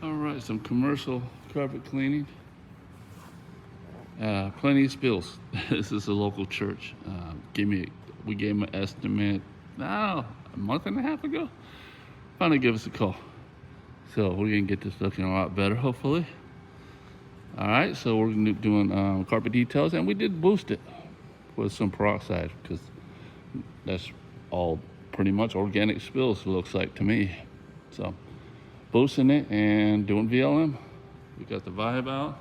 All right, some commercial carpet cleaning. Plenty of spills. This is a local church. We gave them an estimate a month and a half ago. Finally give us a call. So we're gonna get this looking a lot better, hopefully. All right, so we're gonna be doing carpet details, and we did boost it with some peroxide because that's all pretty much organic spills, looks like to me. So boosting it and doing VLM. We got the Vibe out,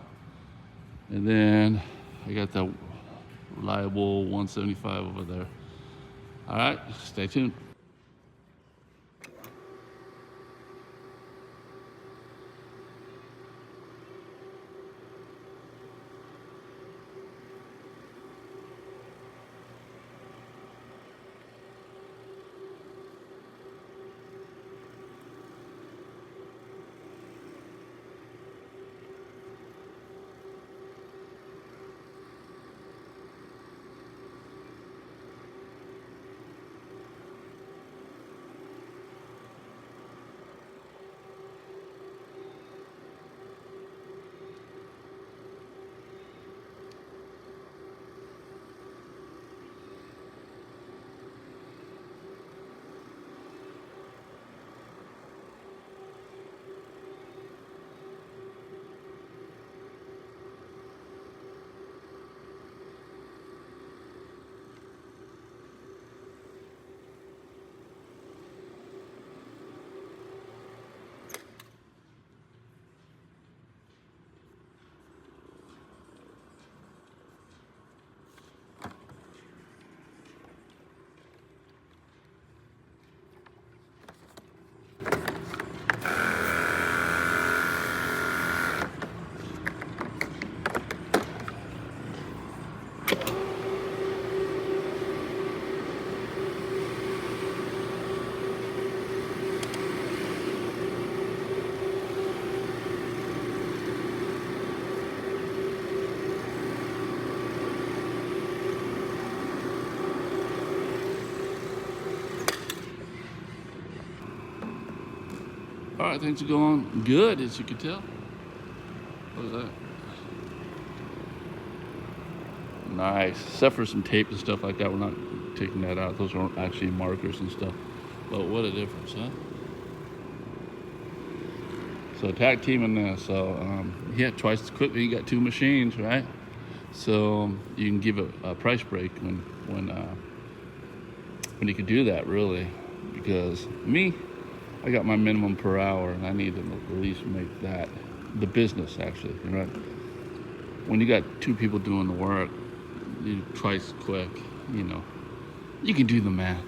and then I got the reliable 175 over there. All right, stay tuned. All right, things are going good, as you can tell. What is that? Nice. Except for some tape and stuff like that, we're not taking that out. Those aren't actually markers and stuff. But what a difference, huh? So tag teaming this. So yeah, twice as quickly. You got two machines, right? So you can give a price break when you can do that, really. Because I got my minimum per hour, and I need to at least make that the business, actually, right? When you got two people doing the work, you twice quick, you can do the math.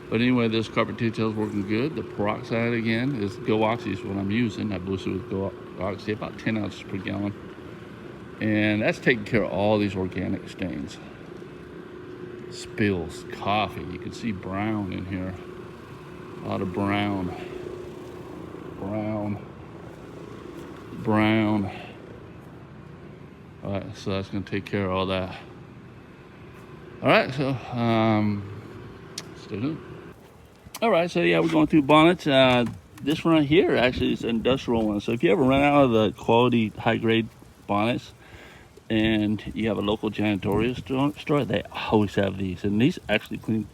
But anyway, this carpet detail is working good. The peroxide, again, is Go Oxy is what I'm using. I boosted with Go Oxy, about 10 ounces per gallon. And that's taking care of all these organic stains. Spills, coffee, you can see brown in here. A lot of brown. All right, so that's gonna take care of all that. All right, so stay tuned. All right, so yeah, we're going through bonnets. This one right here actually is an industrial one. So if you ever run out of the quality high grade bonnets and you have a local janitorial store, they always have these, and these actually clean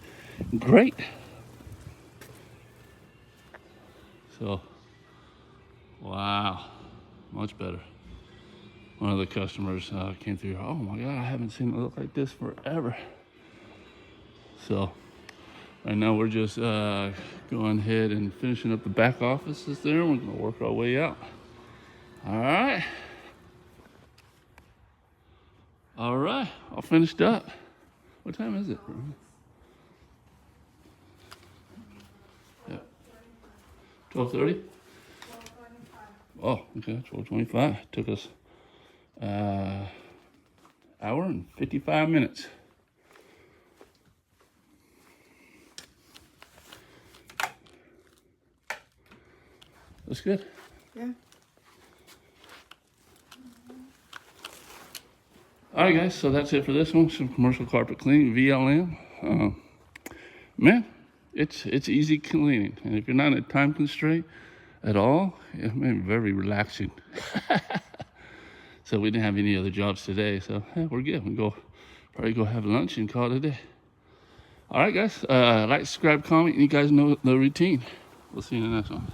great. So, wow, much better. One of the customers came through, oh my God, I haven't seen it look like this forever. So, right now we're just going ahead and finishing up the back offices there. We're gonna work our way out. All right. All finished up. What time is it? Yeah. 12:30? 12:25. Oh, okay, 12:25. Took us hour and 55 minutes. That's good. Yeah. All right, guys, so that's it for this one. Some commercial carpet cleaning, VLM. Man, it's easy cleaning. And if you're not in a time constraint, at all. It made it very relaxing. So we didn't have any other jobs today, so we're good. We go probably go have lunch and call it a day. All right, guys. Like, subscribe, comment. You guys know the routine. We'll see you in the next one.